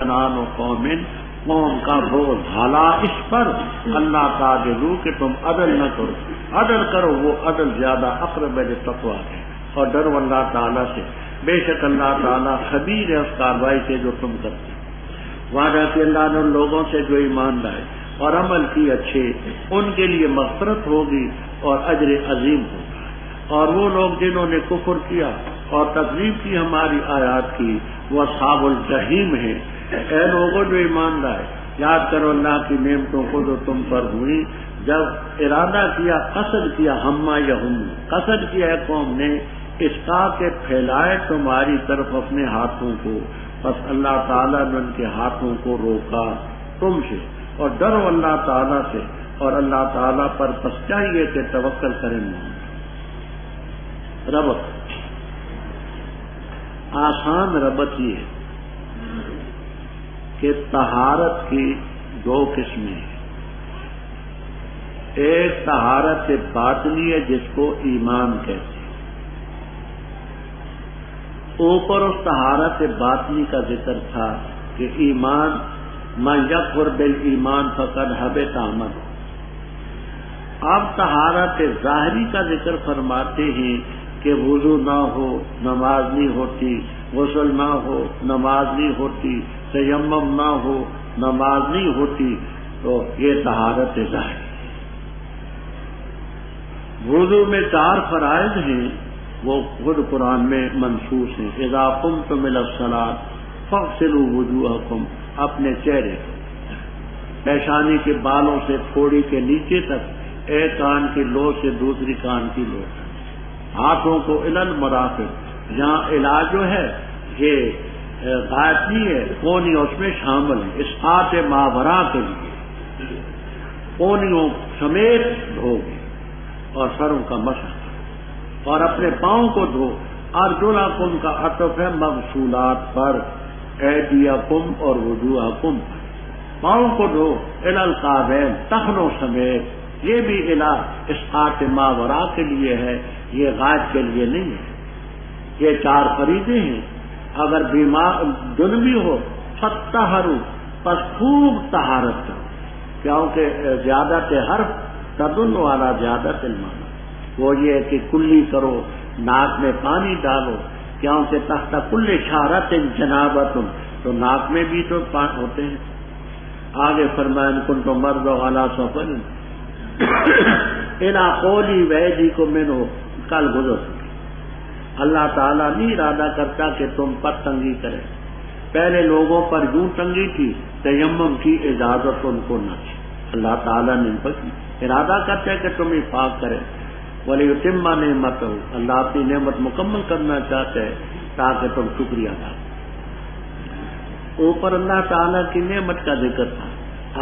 شنآن قوم قوم کا بوجھ ڈھالا اس پر اللہ تعجلوا کہ تم عدل نہ کرو، عدل کرو، وہ عدل زیادہ اقرب للتقویٰ ہے، اور ڈرو اللہ تعالیٰ سے، بے شک اللہ تعالیٰ خبیر ہے اس کارروائی سے جو تم کرتے۔ وعدہ کہ اللہ نے ان لوگوں سے جو ایمان لائے اور عمل کی اچھے، ان کے لیے مغفرت ہوگی اور اجر عظیم ہوگا، اور وہ لوگ جنہوں نے کفر کیا اور تکذیب کی ہماری آیات کی وہ اصحاب الجحیم ہیں۔ اے لوگوں جو ایمان لائے، یاد کرو اللہ کی نعمتوں کو جو تم پر ہوئی، جب ارادہ کیا، قصد کیا، ہما یا ہم قصد کیا ہے قوم نے اس کا کہ پھیلائے تمہاری طرف اپنے ہاتھوں کو، بس اللہ تعالیٰ نے ان کے ہاتھوں کو روکا تم سے، اور ڈرو اللہ تعالیٰ سے، اور اللہ تعالیٰ پر پس چاہیے کہ توکل کریں۔ ربط آسان ربط یہ ہے کہ طہارت کی دو قسمیں ہیں، ایک طہارت باطنی ہے جس کو ایمان کہتے ہیں، اوپر اس طہارت باطنی کا ذکر تھا کہ ایمان من یکفر بالایمان فقد حبط عملہ۔ اب طہارت ظاہری کا ذکر فرماتے ہیں کہ وضو نہ ہو نماز نہیں ہوتی، غسل نہ ہو نماز نہیں ہوتی، تیمم نہ ہو نماز نہیں ہوتی، تو یہ طہارت ظاہری۔ وضو میں 4 فرائض ہیں، وہ خود قرآن میں منصوص ہیں۔ اذا قمتم الى الصلاۃ فاغسلوا وجوہکم، اپنے چہرے پیشانی کے بالوں سے تھوڑی کے نیچے تک، ایک کان کی لو سے دوسری کان کی لو، ہاتھوں کو الی المرافق، جہاں علاج جو ہے یہ غائب نہیں ہے، کونیوں اس میں شامل ہے، اسقاط ماورا کے لیے کونیوں سمیت دھو گے، اور سروں کا مسح، اور اپنے پاؤں کو دھو۔ ارجلکم کا عطف ہے مغسولات پر، ایدیکم اور وجوہکم، پاؤں کو دھو، الی الکعبین، ٹخنوں سمیت، یہ بھی علاج اسقاط ماورا کے لیے ہے، یہ غائب کے لیے نہیں ہے۔ یہ 4 فریضے ہیں۔ اگر بیمار جنبی ہو فتطہروا، پس خوب طہارت کرو، کیونکہ زیادت حرف تدل والا زیادت المعنی، وہ یہ ہے کہ کلی کرو، ناک میں پانی ڈالو، کیونکہ تحت کل شعرۃ جنابۃ، تو ناک میں بھی تو پانی ہوتے ہیں۔ آگے فرمایا ان کنتم مرضی علی سفر الی قولی وایدیکم منہ، کل گزر چکی۔ اللہ تعالیٰ نہیں ارادہ کرتا کہ تم پر تنگی کرے، پہلے لوگوں پر یوں تنگی تھی، تیمم کی اجازت ان کو نہ تھی، اللہ تعالیٰ نے ان پر ارادہ کرتا ہے کہ تمہیں پاک کرے۔ وَلِيُتِمَّ نِعْمَتَهُ، اللہ اپنی نعمت مکمل کرنا چاہتا ہے تاکہ تم شکریہ ادا کرو۔ اوپر اللہ تعالیٰ کی نعمت کا ذکر تھا،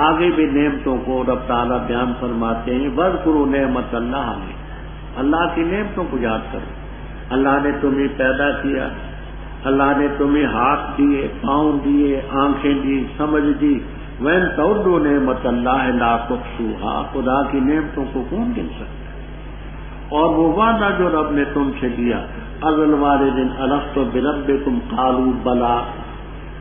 آگے بھی نعمتوں کو رب تعالیٰ بیان فرماتے ہیں، وَاذْكُرُوا نِعْمَتَ اللَّهِ عَلَيْكُمْ، اللہ کی نعمتوں کو یاد کرو۔ اللہ نے تمہیں پیدا کیا، اللہ نے تمہیں ہاتھ دیے، پاؤں دیے، آنکھیں دی، سمجھ دی۔ وَإِن تَعُدُّوا نِعْمَتَ اللَّهِ لَا تُحْصُوهَا، خدا کی نعمتوں کو کون گن سکتا ہے؟ اور وہ وعدہ جو رب نے تم سے دیا، اذل والدین الست بربکم قالوا بلا،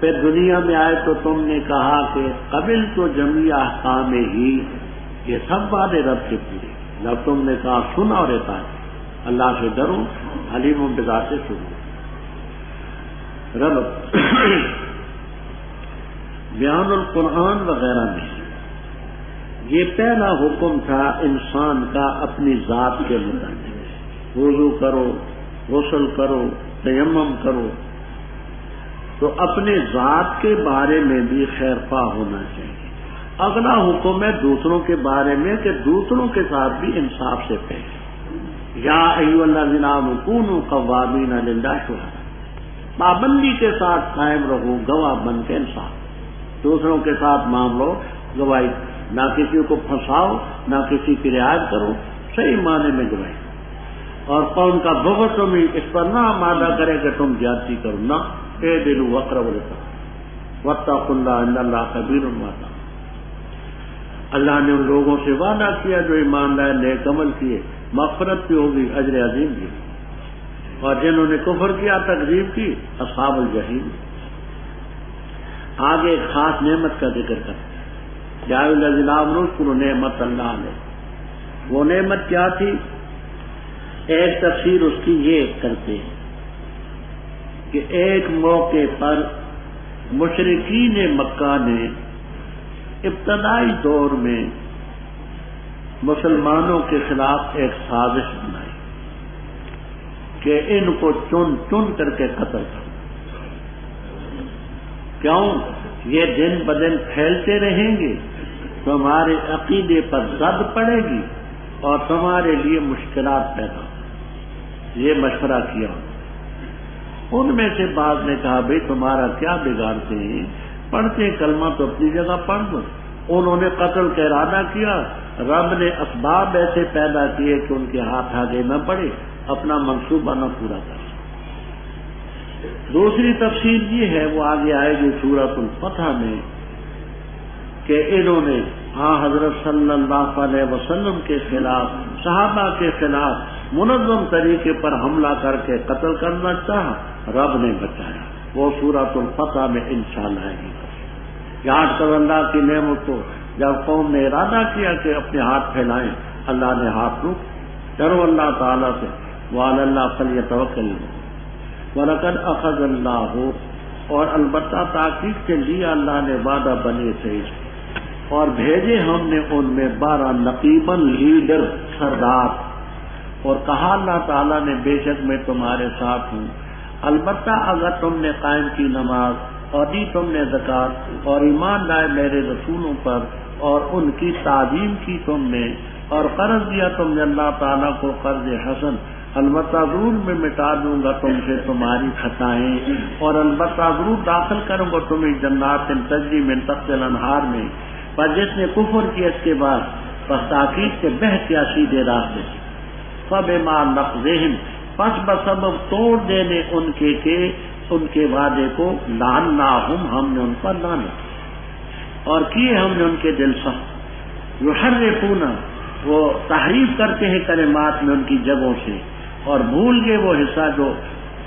پھر دنیا میں آئے تو تم نے کہا کہ قبل تو جمیع احکام ہی، یہ سب وعدے رب کے پورے، جب تم نے کہا سنا اور اطاعت، اللہ سے ڈرو، حلیم بذات شروع۔ رب بیان القرآن وغیرہ میں یہ پہلا حکم تھا انسان کا اپنی ذات کے متعلق، وضو کرو، غسل کرو، تیمم کرو، تو اپنے ذات کے بارے میں بھی خیرخواہ ہونا چاہیے۔ اگلا حکم ہے دوسروں کے بارے میں کہ دوسروں کے ساتھ بھی انصاف سے پیش۔ یا ایھا الذین آمنوا کونوا قوامین للہ شہداء، پابندی کے ساتھ قائم رہو، گواہ بن کے انصاف، دوسروں کے ساتھ معاملو گواہی، نہ کسی کو پھنساؤ، نہ کسی کی رعایت کرو، صحیح معنی میں گواہی۔ اور قوم کا بغض تمہیں اس پر نہ آمادہ کرے کہ تم زیادتی کرو، نہ، اعدلوا اقرب للتقویٰ واتقوا اللہ ان اللہ خبیر بما تعملون۔ اللہ نے ان لوگوں سے وعدہ کیا جو ایمان لائے، نیک عمل کیے، مغفرت بھی ہوگی، اجر عظیم بھی، اور جنہوں نے کفر کیا، تکذیب کی، اصحاب الجحیم۔ آگے ایک خاص نعمت کا ذکر کرتے یا الذین آمنوا اذکروا نعمت اللہ علیکم. وہ نعمت کیا تھی؟ ایک تفسیر اس کی یہ کرتے ہیں کہ ایک موقع پر مشرکین مکہ نے ابتدائی دور میں مسلمانوں کے خلاف ایک سازش بنائی کہ ان کو چن چن کر کے قتل کرو. کیوں؟ یہ دن بدن پھیلتے رہیں گے، تمہارے عقیدے پر زد پڑے گی اور تمہارے لیے مشکلات پیدا ہوں. یہ مشورہ کیا. ان میں سے بعض نے کہا بھئی تمہارا کیا بگاڑتے ہیں، پڑھتے کلمہ تو اپنی جگہ پڑھ دو. انہوں نے قتل کا ارادہ کیا، رب نے اسباب ایسے پیدا کیے کہ ان کے ہاتھ آگے نہ بڑھے، اپنا منصوبہ نہ پورا کر سکے. دوسری تفسیر یہ ہے، وہ آگے آئے گی سورۃ الفتح میں، کہ انہوں نے حضرت صلی اللہ علیہ وسلم کے خلاف، صحابہ کے خلاف منظم طریقے پر حملہ کر کے قتل کرنا چاہا، رب نے بچایا. وہ سورۃ الفتح میں انشاءاللہ آئے گی. یاد کر اللہ کی نعمت کو. جب قوم نے ارادہ کیا کہ اپنے ہاتھ پھیلائیں، اللہ نے ہاتھ روک. ڈرو اللہ تعالیٰ سے، وعلی اللہ فلیتوکل وَلَقَدْ أَخَذَ اللَّهُ، اور البتہ تاکید سے لیا اللہ نے وعدہ بنی اسرائیل، اور بھیجے ہم نے ان میں 12 نقیباً لیڈر، سردار، اور کہا اللہ تعالیٰ نے بے شک میں تمہارے ساتھ ہوں، البتہ اگر تم نے قائم کی نماز اور دی تم نے زکوٰۃ اور ایمان لائے میرے رسولوں پر اور ان کی تعظیم کی تم نے اور قرض دیا تم نے اللہ تعالیٰ کو قرض حسن، البتہ ضرور میں مٹا دوں گا تم سے تمہاری خطائیں، اور البتہ ضرور داخل کروں گا تمہیں جنات تجری من تحتها الانہار میں. پر جس نے کفر کیا اس کے بعد پس تاکید سے بہتیا سیدھے راستے سے، فبما نقضہم، پس بسبب توڑ دینے ان کے وعدے کو، لعناہم، ہم نے ان پر لعنت اور کیے ہم نے ان کے دل سخت. یحرفون، وہ تحریف کرتے ہیں کلمات میں ان کی جگہوں سے، اور بھول گئے وہ حصہ جو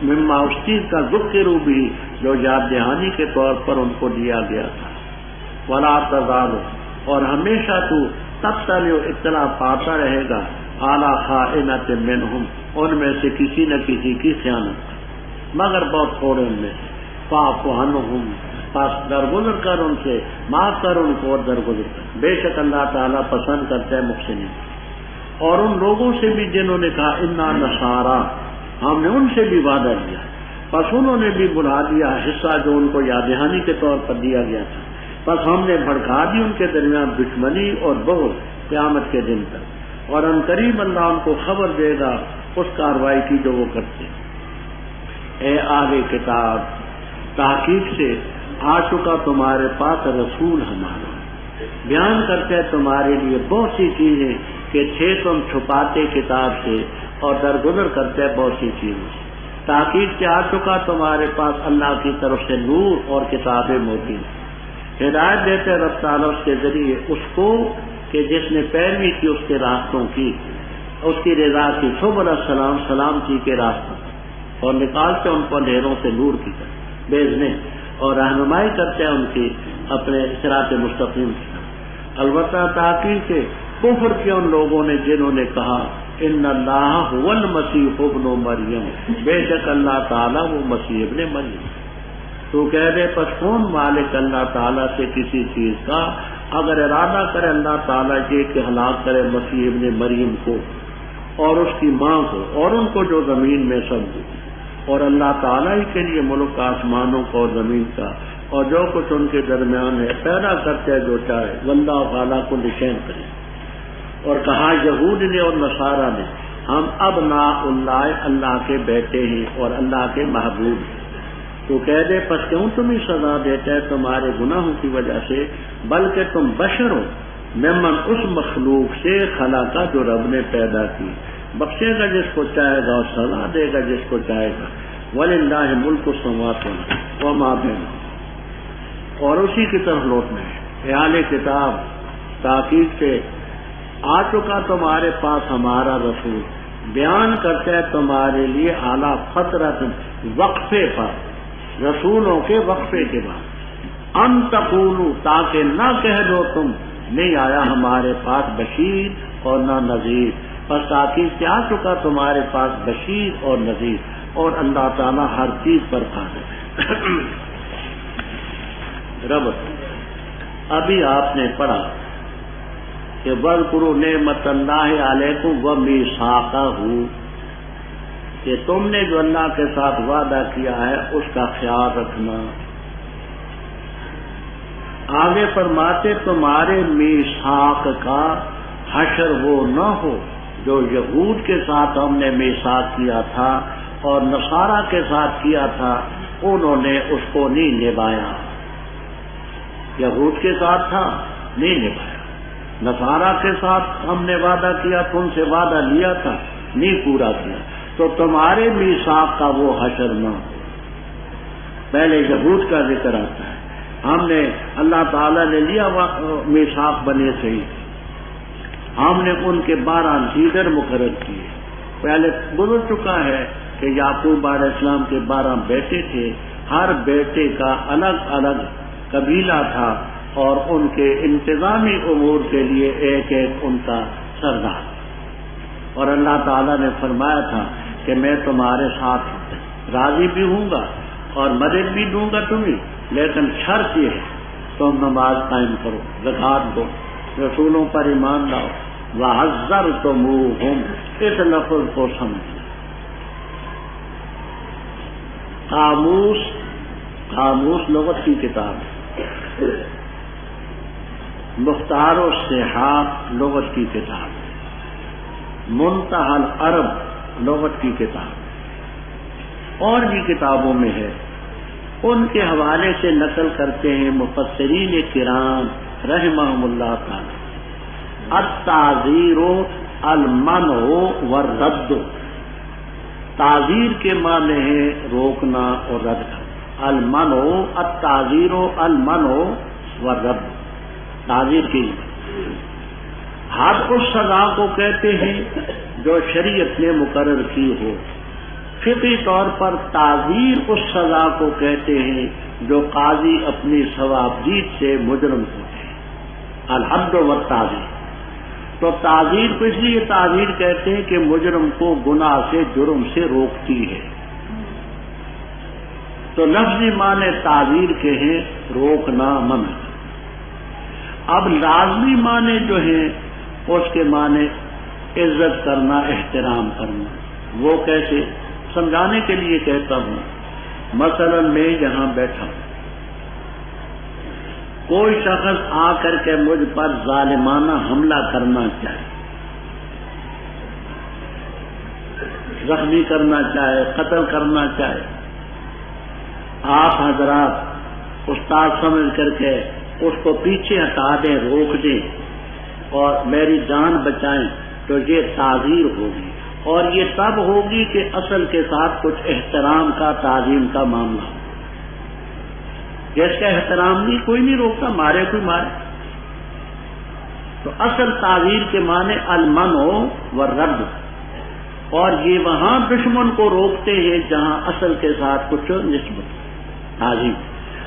مما اس چیز کا ذکروا بھی جو یاد دہانی کے طور پر ان کو دیا گیا تھا. ولا تزال، اور ہمیشہ تو تطلع، اطلاع پاتا رہے گا، اعلی خائنۃ منہم، ان میں سے کسی نہ کسی کی خیانت، مگر بہت تھوڑے ان میں سے. فاعف عنہم، پس درگزر کر ان سے، معاف کر ان کو اور درگزر کر، بے شک اللہ تعالیٰ پسند کرتا ہے محسنین. اور ان لوگوں سے بھی جنہوں نے کہا انا نصارا، ہم نے ان سے بھی وعدہ لیا، پس انہوں نے بھی بلا دیا حصہ جو ان کو یاد دہانی کے طور پر دیا گیا تھا. بس ہم نے بھڑکا دی ان کے درمیان دشمنی اور بغض قیامت کے دن تک، اور ان قریب اللہ ان کو خبر دے گا اس کارروائی کی جو وہ کرتے. اے اہل کتاب، تحقیق سے آ چکا تمہارے پاس رسول ہمارا، بیان کرتے ہیں تمہارے لیے بہت سی چیزیں کہ تھے تم چھپاتے کتاب سے، اور درگزر کرتے ہیں بہت سی چیزوں سے. تحقیق سے آ چکا تمہارے پاس اللہ کی طرف سے نور اور کتاب مبین، ہدایت دیتے رب تعالیٰ اس کے ذریعے اس کو کہ جس نے پیروی کی اس کے راستوں کی، اس کی رضا کی، سبل السلام، سلامتی کے راستوں، اور نکالتے ان کو اندھیروں سے نور کی طرف بھیجنے، اور رہنمائی کرتے ہیں ان کی اپنے صراط مستقیم کی طرف. البتہ تحقیق سے کفر کیا ان لوگوں نے جنہوں نے کہا ان اللہ هو المسیح ابن مریم، بے شک اللہ تعالیٰ وہ مسیح ابن مریم. تو کہہ دے پس کون مالک اللہ تعالیٰ سے کسی چیز کا، اگر ارادہ کرے اللہ تعالیٰ یہ کہ ہلاک کرے مسیح ابن مریم کو اور اس کی ماں کو اور ان کو جو زمین میں سب کو، اور اللہ تعالیٰ ہی کے لیے ملک آسمانوں کا اور زمین کا اور جو کچھ ان کے درمیان ہے، پیدا کرتے ہے جو چاہے، واللہ تعالیٰ کو نشین کرے. اور کہا یہود نے اور نصارہ نے ہم ابناء اللہ، اللہ کے بیٹے ہیں اور اللہ کے محبوب ہیں. تو کہہ دے پس کیوں تمہیں سزا دیتا ہے تمہارے گناہوں کی وجہ سے، بلکہ تم بشر ہو ممن، اس مخلوق سے خلقہ جو رب نے پیدا کی، بخشے گا جس کو چاہے گا اور سزا دے گا جس کو چاہے گا. وَلِلَّهِ مُلْكُ السَّمَاوَاتِ وَمَا بَيْنَهُمَا، اور اسی کی طرف لوٹنا ہے. اہل کتاب، تحقیق سے آ چکا تمہارے پاس ہمارا رسول، بیان کرتا ہے تمہارے لیے اعلیٰ فترت، وقفے پر، رسولوں کے وقفے کے بعد، ان تقولوا، تاکہ نہ کہہ دو تم نہیں آیا ہمارے پاس بشیر اور نہ نذیر، بس تاکید سے آ چکا تمہارے پاس بشیر اور نذیر، اور اللہ تعالیٰ ہر چیز پر قادر ہے۔ رب ابھی آپ نے پڑھا کہ وَاذْكُرُوا نِعْمَتَ اللَّهِ عَلَيْكُمْ وَمِيثَاقَهُ، کہ تم نے جو اللہ کے ساتھ وعدہ کیا ہے اس کا خیال رکھنا۔ آگے فرماتے تمہارے میثاق کا حشر وہ نہ ہو جو یہود کے ساتھ ہم نے میثاق کیا تھا اور نصارہ کے ساتھ کیا تھا، انہوں نے اس کو نہیں نبھایا۔ یہود کے ساتھ تھا، نہیں نبھایا۔ نصارہ کے ساتھ ہم نے وعدہ کیا، تم سے وعدہ لیا تھا، نہیں پورا کیا، تو تمہارے میثاق کا وہ حشر نہ ہو۔ پہلے یہود کا ذکر آتا ہے، ہم نے اللہ تعالیٰ نے لیا میثاق بنے سے ہی، ہم نے ان کے 12 لیڈر مقرر کیے۔ پہلے گزر چکا ہے کہ یعقوب علیہ السلام کے 12 بیٹے تھے، ہر بیٹے کا الگ الگ قبیلہ تھا اور ان کے انتظامی امور کے لیے ایک ایک ان کا سردار، اور اللہ تعالیٰ نے فرمایا تھا کہ میں تمہارے ساتھ راضی بھی ہوں گا اور مدد بھی دوں گا تمہیں، لیکن شرط یہ ہے تم نماز قائم کرو، زکوٰۃ دو، رسولوں پر ایمان لاؤ۔ وَعَزَّرْتُمُوهُمْ، اس لفظ کو سمجھو۔ قاموس لغت کی کتاب ہے، مختار الصحاح لغت کی کتاب ہے، منتہی العرب لغت کی کتاب، اور بھی کتابوں میں ہے۔ ان کے حوالے سے نقل کرتے ہیں مفسرین کرام رحمہم اللہ تعالی، التعزیر المنع والرد، تعزیر کے معنی ہے روکنا اور رد کرنا، المنع التعزیر المنع والرد، تعزیر کی حد اس سزا کو کہتے ہیں جو شریعت نے مقرر کی ہو، فقہی طور پر تعزیر اس سزا کو کہتے ہیں جو قاضی اپنی ثوابدید سے مجرم ہوتے ہیں، الحد والتعزیر۔ تو تعزیر کو اس لیے تعزیر کہتے ہیں کہ مجرم کو گناہ سے جرم سے روکتی ہے، تو لفظی معنی تعزیر کے ہیں روکنا، منع۔ اب لازمی معنی جو ہیں اس کے معنی عزت کرنا، احترام کرنا۔ وہ کیسے؟ سمجھانے کے لیے کہتا ہوں، مثلا میں یہاں بیٹھا ہوں، کوئی شخص آ کر کے مجھ پر ظالمانہ حملہ کرنا چاہے، زخمی کرنا چاہے، قتل کرنا چاہے، آپ حضرات استاد سمجھ کر کے اس کو پیچھے ہٹا دیں، روک دیں اور میری جان بچائیں، تو یہ تعزیر ہوگی، اور یہ تب ہوگی کہ اصل کے ساتھ کچھ احترام کا، تعظیم کا معاملہ ہو۔ جس کا احترام نہیں، کوئی نہیں روکتا، مارے کوئی مارے۔ تو اصل تعزیر کے معنی المنع والرد، اور یہ وہاں دشمن کو روکتے ہیں جہاں اصل کے ساتھ کچھ نسبت تعظیم۔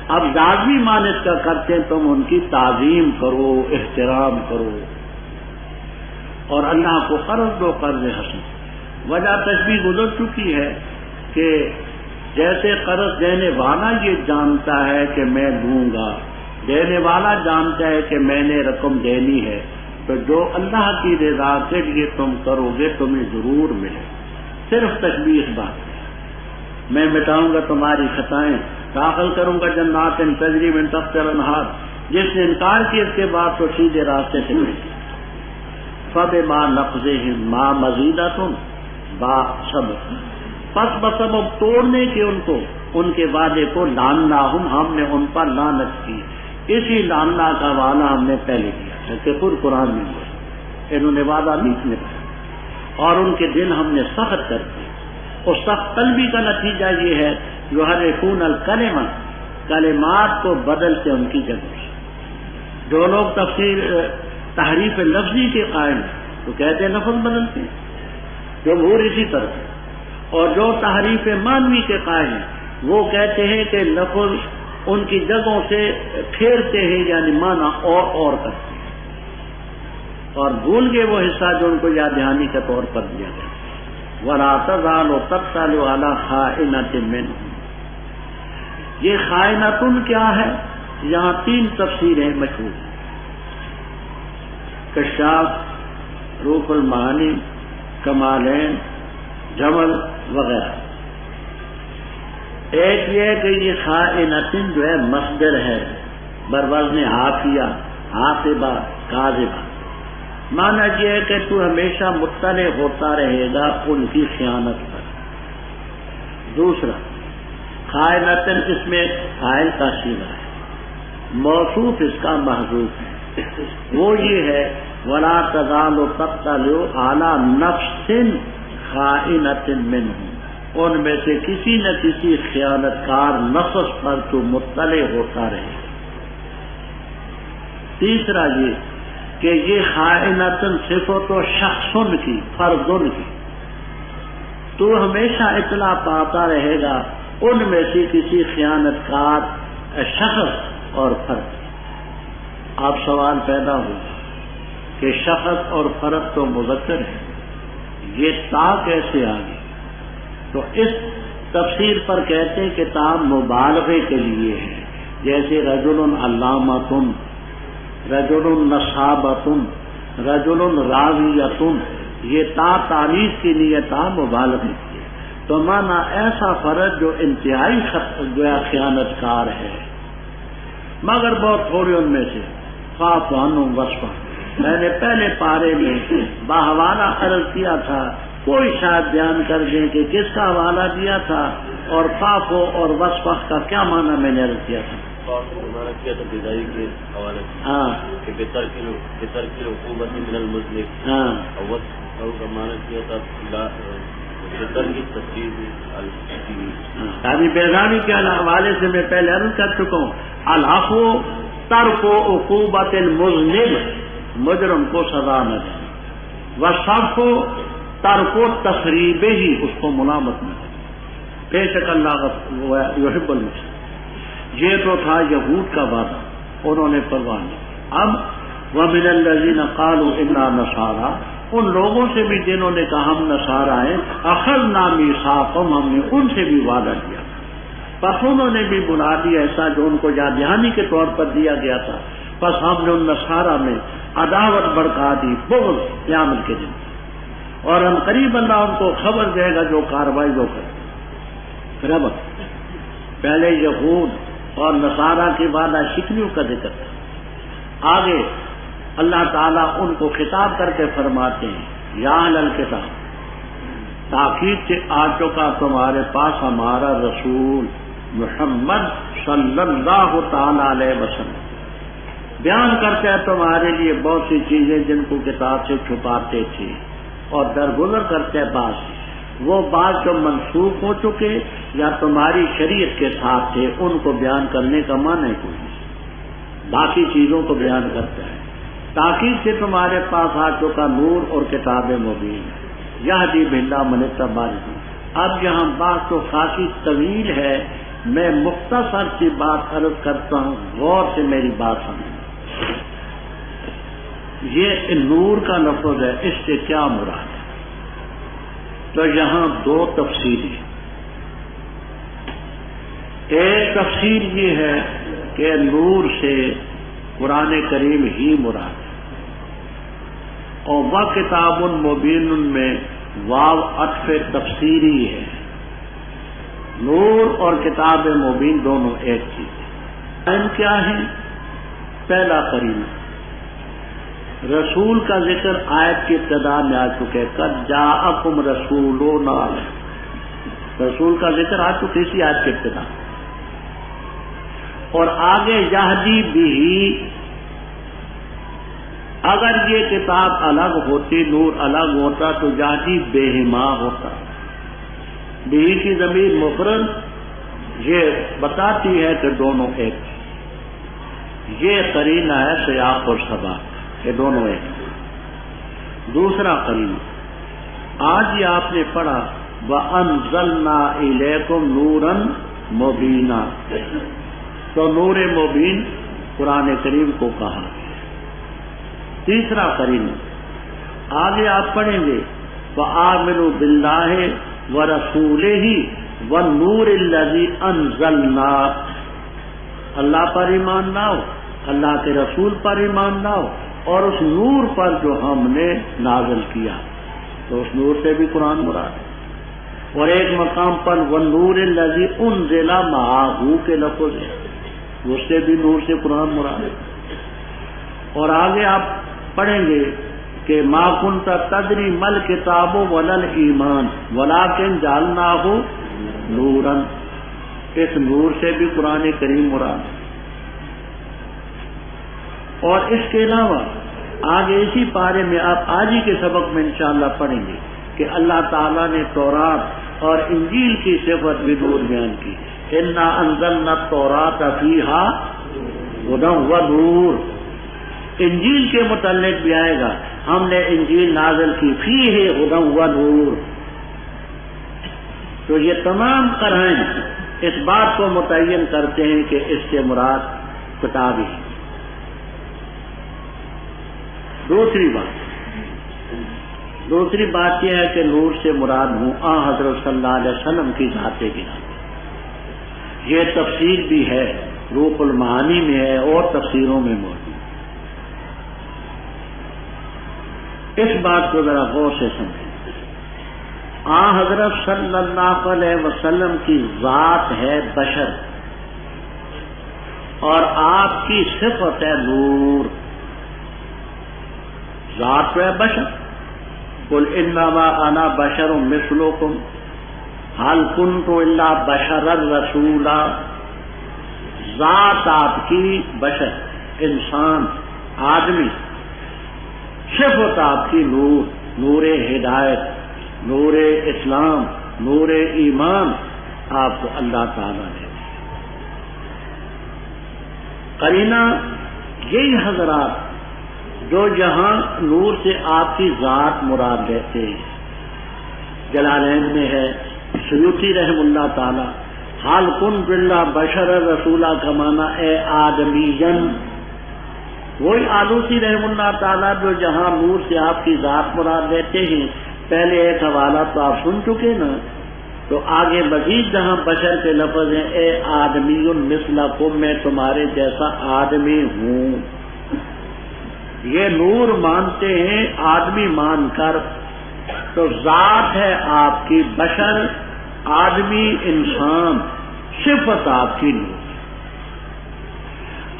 اب لازمی معنی اس کا کرتے ہیں تم ان کی تعظیم کرو، احترام کرو، اور اللہ کو قرض دو، قرض حسن۔ وجہ تشبیہ گزر چکی ہے کہ جیسے قرض دینے والا یہ جانتا ہے کہ میں دوں گا، دینے والا جانتا ہے کہ میں نے رقم دینی ہے، تو جو اللہ کی رضا کے لیے تم کرو گے تمہیں ضرور ملے۔ صرف تشبیہ اس بات ہے، میں مٹاؤں گا تمہاری خطائیں، داخل کروں گا جنات تجری من تحتها الانہار، جس نے انکار کیا اس کے بعد تو سیدھے راستے سے گئے۔ فبما نقضهم ما مزیدۃ با سبب، پس بسبب توڑنے کے ان کو، ان کے وعدے کو، لعناہم، ہم نے ان پر لعنت کی۔ اسی لعنہ کا وعدہ ہم نے پہلے کیا کہ خود قرآن میں ہوا، انہوں نے وعدہ نہیں نبھایا، اور ان کے دل ہم نے سخت کر دیے۔ اور سخت قلبی کا نتیجہ یہ ہے یحرفون الکلمہ، کلمات کو بدلتے ان کی جگہ سے۔ جو لوگ تحریف لفظی کے قائم تو کہتے ہیں لفظ بدلتے ہیں، جمہور اسی طرح، اور جو تحریف معنوی کے قائم ہیں وہ کہتے ہیں کہ لفظ ان کی جگہوں سے پھیرتے ہیں، یعنی مانا اور کرتے ہیں، اور بھول گئے وہ حصہ جو ان کو یاد دہانی کے طور پر دیا گیا۔ وَلَا تَزَالُ تَطَّلِعُ عَلَىٰ خَائِنَةٍ مِّنْهُمْ، یہ خائنتن کیا ہے؟ یہاں 3 تفسیریں مشہور ہیں، کشاف، روح المعانی، کمالین، جمل وغیرہ۔ ایک یہ ہے کہ یہ خائنتن جو ہے مصدر ہے بروزن حافیہ، حاسبہ، کاذبہ، مانا یہ ہے کہ تو ہمیشہ مطلع ہوتا رہے گا ان کی خیانت پر۔ دوسرا، خائنتن اس میں فاعل کا صیغہ ہے، موصوف اس کا محذوف ہے، وہ یہ ہے وَلَا تَزَالُ تَطَّلِعُ عَلَىٰ نَفْسٍ خَائِنَةٍ مِّنْهُمْ، ان میں سے کسی نہ کسی خیانت کار نفس پر تو مطلع ہوتا رہے۔ تیسرا یہ کہ یہ خائنتن صفت و شخصن کی، فردن کی، تو ہمیشہ اطلاع پاتا رہے گا ان میں سے کسی خیانت کار شخص اور فرد۔ اب سوال پیدا ہوگا کہ شخص اور فرد تو مذکر ہے، یہ تا کیسے آ گئی؟ تو اس تفسیر پر کہتے ہیں کہ تا مبالغے کے لیے ہے، جیسے رجل علامۃ، رجل نصابۃ، رجل راویۃ، یہ تا تاریخ کے لیے تا مبالغے کی ہے، تو مانا ایسا فرد جو انتہائی جو ہے خیانت کار ہے، مگر بہت تھوڑے ان میں سے۔ فاعف عنہم واصفح، میں نے پہلے پارے میں باحوالہ عرض کیا تھا، کوئی شاید بیان کر دیں کہ کس کا حوالہ دیا تھا، اور فاعف اور واصفح کا کیا معنی میں نے عرض کیا تھا؟ کیا تھا بیداری کے حوالے سے، ہاں کہ بہتر کی حکومت من المذنب، ہاں، اور کا معنی کیا تھا بہتر کی تصویر ابھی بیداری کے حوالے سے میں پہلے عرض کر چکا ہوں، العفو ترک عقوبت المذنب، مجرم کو سزا نہ دیں، وصف ترک تخریب ہی، اس کو ملامت نہ دیں، بے شک اللہ یحب المحسنین۔ یہ تو تھا یہود کا وعدہ، انہوں نے پرواہ نہیں۔ اب وَمِنَ الَّذِينَ قَالُوا إِنَّا نَصَارَىٰ، ان لوگوں سے بھی جنہوں نے کہا ہم نصارہ ہیں، أَخَذْنَا مِيثَاقَهُمْ، ہم نے ان سے بھی وعدہ کیا، پس انہوں نے بھی بلا دیا ایسا جو ان کو یاد دہانی کے طور پر دیا گیا تھا، پس ہم نے ان نصارہ میں عداوت بڑھا دی، بغض قیامت کے دن، اور ہم قریب اللہ ان کو خبر دے گا جو کاروائی وہ کرے۔ رب پہلے یہود اور نصارہ کے بعد شکنیوں کا ذکر تھا، آگے اللہ تعالیٰ ان کو خطاب کر کے فرماتے ہیں یا اہل الکتاب، تاکید سے آ چکا تمہارے پاس ہمارا رسول محمد صلی اللہ تعالی علیہ وسلم، بیان کرتے ہیں تمہارے لیے بہت سی چیزیں جن کو کتاب سے چھپاتے تھے، اور درگزر کرتے ہیں بعض وہ بات جو منسوخ ہو چکے یا تمہاری شریعت کے ساتھ تھے، ان کو بیان کرنے کا معنی کوئی نہیں، باقی چیزوں کو بیان کرتا ہے۔ تاکید سے تمہارے پاس آ چکا نور اور کتاب مبین، یہدی باللہ من اتبع۔ اب یہاں بات تو خاصی طویل ہے، میں مختصر سی بات عرض کرتا ہوں، غور سے میری بات سمجھیں۔ یہ نور کا لفظ ہے، اس سے کیا مراد ہے؟ تو یہاں 2 تفسیریں، ایک تفسیر یہ ہے کہ نور سے قرآن کریم ہی مراد ہے، اور وہ کتاب مبین میں واو عطف تفسیری ہے، نور اور کتاب مبین دونوں ایک چیز ہے۔ ان کیا ہے؟ پہلا قرینہ رسول کا ذکر آیت کی ابتدا میں آ چکے، قد جاءکم رسولنا، رسول کا ذکر آ چکے اسی آیت کی ابتدا، اور آگے یہدی بھی، اگر یہ کتاب الگ ہوتی، نور الگ ہوتا تو یہدی بہما ہوتا، بھی کی ضمیر مفرد یہ بتاتی ہے کہ دونوں ایک، یہ قرینہ ہے سیاق اور سباق، یہ دونوں ایک۔ دوسرا قرینہ آج یہ آپ نے پڑھا وَأَنزَلْنَا إِلَيْكُمْ نُورًا مُبِينًا، تو نور مبین قرآن کریم کو کہا گیا۔ تیسرا قرینہ آگے آپ پڑھیں گے وآمنوا باللہ ورسولہ والنور الذی انزلنا، اللہ پر ایمان لاؤ، اللہ کے رسول پر ایمان لاؤ، اور اس نور پر جو ہم نے نازل کیا، تو اس نور سے بھی قرآن مراد ہے۔ اور ایک مقام پر والنور الذی انزل معہ کے لفظ ہے، اس سے بھی نور سے قرآن مراد ہے۔ اور آگے آپ پڑھیں گے کہ ما کنت تدری مل کتاب ولل ایمان ولکن جعلناہ نورا، اس نور سے بھی قرآن کریم مراد ہے۔ اور اس کے علاوہ آگے اسی پارے میں آپ آج ہی کے سبق میں انشاءاللہ پڑھیں گے کہ اللہ تعالیٰ نے تورات اور انجیل کی صفت بھی نور بیان کی، انا انزلنا التوراۃ فیہا ھدی ونور۔ انجیل کے متعلق بھی آئے گا، ہم نے انجیل نازل کی فیہ ھدی ونور۔ تو یہ تمام قرائن اس بات کو متعین کرتے ہیں کہ اس سے مراد کتاب ہی۔ دوسری بات یہ ہے کہ نور سے مراد ہوں حضرت صلی اللہ علیہ وسلم کی ذات گرامی۔ یہ تفسیر بھی ہے، روح المعانی میں ہے اور تفسیروں میں موجود۔ اس بات کو ذرا غور سے سمجھیں، حضرت صلی اللہ علیہ وسلم کی ذات ہے بشر، اور آپ کی صفت ہے نور۔ ذات ہے بشر، قل انما انا بشر مثلکم هل کنت الا بشرا رسولا۔ ذات آپ کی بشر، انسان، آدمی، صفت آپ کی نور، نور ہدایت، نور اسلام، نور ایمان آپ کو اللہ تعالیٰ نے۔ قرینہ یہی حضرات جو جہاں نور سے آپ کی ذات مراد لیتے ہیں، جلالین میں ہے، سیوطی رحم اللہ تعالی حال کن باللہ بشر رسولہ کا معنی اے آدمیین، وہی آلوسی رحم اللہ تعالیٰ جو جہاں نور سے آپ کی ذات مراد لیتے ہیں۔ پہلے ایک حوالہ تو آپ سن چکے نا، تو آگے مزید جہاں بشر کے لفظ ہیں اے آدمی مثلکم، میں تمہارے جیسا آدمی ہوں۔ یہ نور مانتے ہیں آدمی مان کر، تو ذات ہے آپ کی بشر، آدمی، انسان، صفت آپ کی نور۔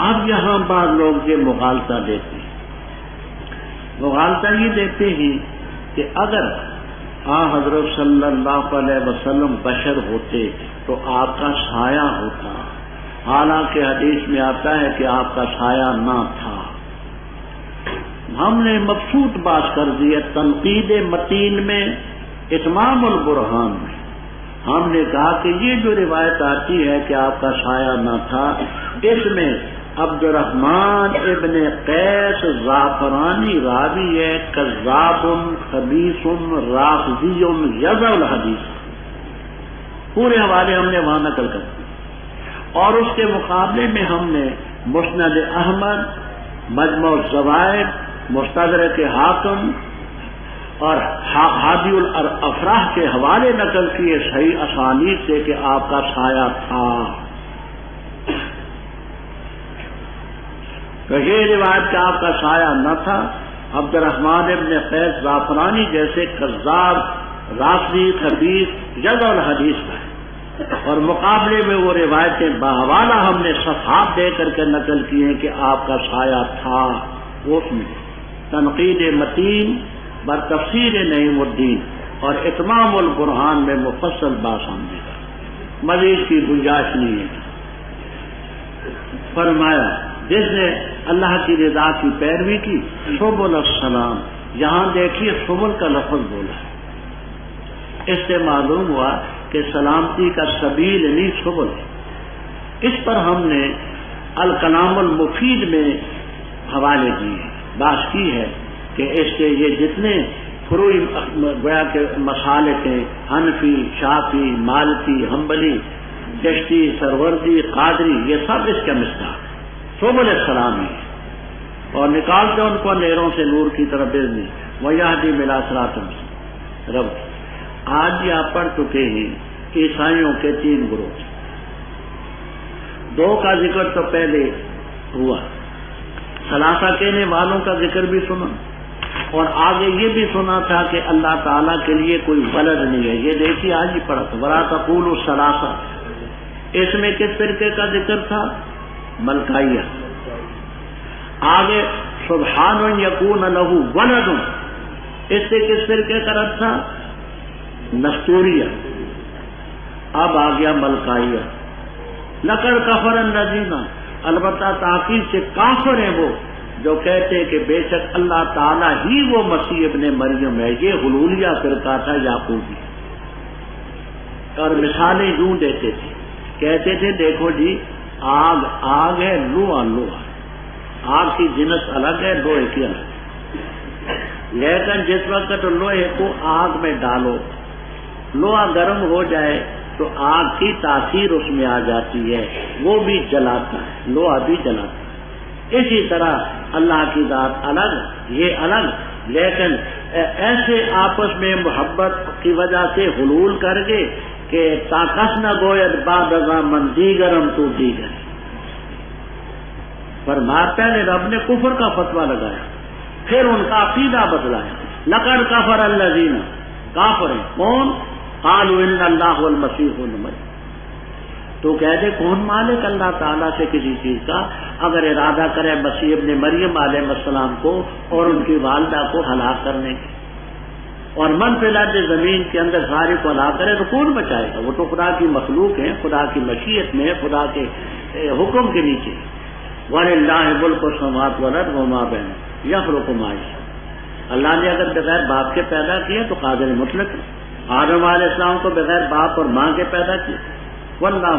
اب یہاں بعض لوگ یہ مغالطہ دیتے ہیں، مغالطہ یہ دیتے ہیں کہ اگر حضرت صلی اللہ علیہ وسلم بشر ہوتے تو آپ کا سایہ ہوتا، حالانکہ حدیث میں آتا ہے کہ آپ کا سایہ نہ تھا۔ ہم نے مبسوط بات کر دی ہے، تنقید متین میں، اتمام البرہان میں ہم نے کہا کہ یہ جو روایت آتی ہے کہ آپ کا سایہ نہ تھا، اس میں عبد الرحمن ابن قیس زعفرانی راوی ہے، کذاب خبیث رافضی یضع الحدیث، پورے حوالے ہم نے وہاں نقل کر دی۔ اور اس کے مقابلے میں ہم نے مسند احمد، مجمع الزوائد، مستدرک حاکم اور ہادی الافراح کے حوالے نقل کیے صحیح اسانید سے کہ آپ کا سایہ تھا۔ تو یہ روایت کہ آپ کا سایہ نہ تھا، عبد الرحمن ابن قیس زعفرانی جیسے کذاب، رافضی، خبیث یضع الحدیث کا ہے، اور مقابلے میں وہ روایتیں بحوالہ ہم نے صفحات دے کر کے نقل کی ہیں کہ آپ کا سایہ تھا۔ اس میں تنقید متین بر تفسیر نعیم الدین اور اتمام البرہان میں مفصل بات سمجھے گا، مزید کی گنجائش نہیں ہے۔ فرمایا جس نے اللہ کی رضا کی پیروی کی، سبل السلام، یہاں دیکھیے سبل کا لفظ بولا ہے، اس سے معلوم ہوا کہ سلامتی کا سبیل نہیں سبل ہے۔ اس پر ہم نے الکلام المفید میں حوالے دیے، بات کی ہے کہ اس سے یہ جتنے فروعی گویا کے مسالک ہیں، حنفی، شافعی، مالکی، حنبلی، کشتی، سروردی، قادری، یہ سب اس کا مصداق ہے، سبل السلام ہی ہے، اور نکالتے ان کو اندھیروں سے نور کی طرف بھیجنی، وَيَهْدِي إِلَىٰ صِرَاطٍ مُّسْتَقِيمٍ۔ رب آج آپ پڑھ چکے ہیں عیسائیوں کے 3 گروہ، 2 کا ذکر تو پہلے ہوا، ثلاثہ کہنے والوں کا ذکر بھی سنا، اور آگے یہ بھی سنا تھا کہ اللہ تعالیٰ کے لیے کوئی ولد نہیں ہے۔ یہ دیکھیے آج ہی پڑھا تھا، وَلَا تَقُولُوا ثَلَاثَةٌ، اس میں کس فرقے کا ذکر تھا؟ ملکائیہ۔ آگے سبحان یکون لہ ولد، اس سے کس فرقے کا رد تھا؟ نستوریہ۔ اب آ گیا ملکائیہ، لقد کفر الذین، البتہ تاکید سے کافر ہیں وہ جو کہتے ہیں کہ بے شک اللہ تعالیٰ ہی وہ مسیح ابن مریم ہے۔ یہ حلولیہ فرقہ تھا یعقوبی، اور مثالیں یوں دیتے تھے، کہتے تھے دیکھو جی آگ ہے، لوہا، آگ کی جنس الگ ہے، لوہے کی الگ ہے، لیکن جس وقت لوہے کو آگ میں ڈالو، لوہا گرم ہو جائے تو آگ کی تاثیر اس میں آ جاتی ہے، وہ بھی جلاتا ہے، لوہا بھی جلاتا ہے۔ اسی طرح اللہ کی ذات الگ، یہ الگ، لیکن ایسے آپس میں محبت کی وجہ سے حلول کر کے کہ طاقت نہ گوید بعد ازاں من دیگرم تو دیگر، فرمایا پہلے رب نے کفر کا فتویٰ لگایا، پھر ان کا عقیدہ بدلایا۔ لقد کفر الذین، کافر ہیں کون؟ قالوا ان اللہ والمسیح ابن مریم، تو کہہ دے کون مالک اللہ تعالیٰ سے کسی چیز کا؟ اگر ارادہ کرے مسیح ابن مریم علیہ السلام کو اور ان کی والدہ کو ہلاک کرنے کے، اور من فی الارض، زمین کے اندر سارے کو ہلاک کرے تو کون بچائے گا؟ وہ تو خدا کی مخلوق ہیں، خدا کی مشیت میں، خدا کے حکم کے نیچے۔ وَلِلَّهِ مُلْكُ السَّمَاوَاتِ وَالْأَرْضِ وَمَا بَيْنَهُمَا يَخْلُقُ مَا يَشَاءُ۔ اللہ نے اگر بغیر باپ کے پیدا کیا تو قادر مطلق ہے۔ آدم علیہ السلام کو بغیر باپ اور ماں کے پیدا کیا، واللہ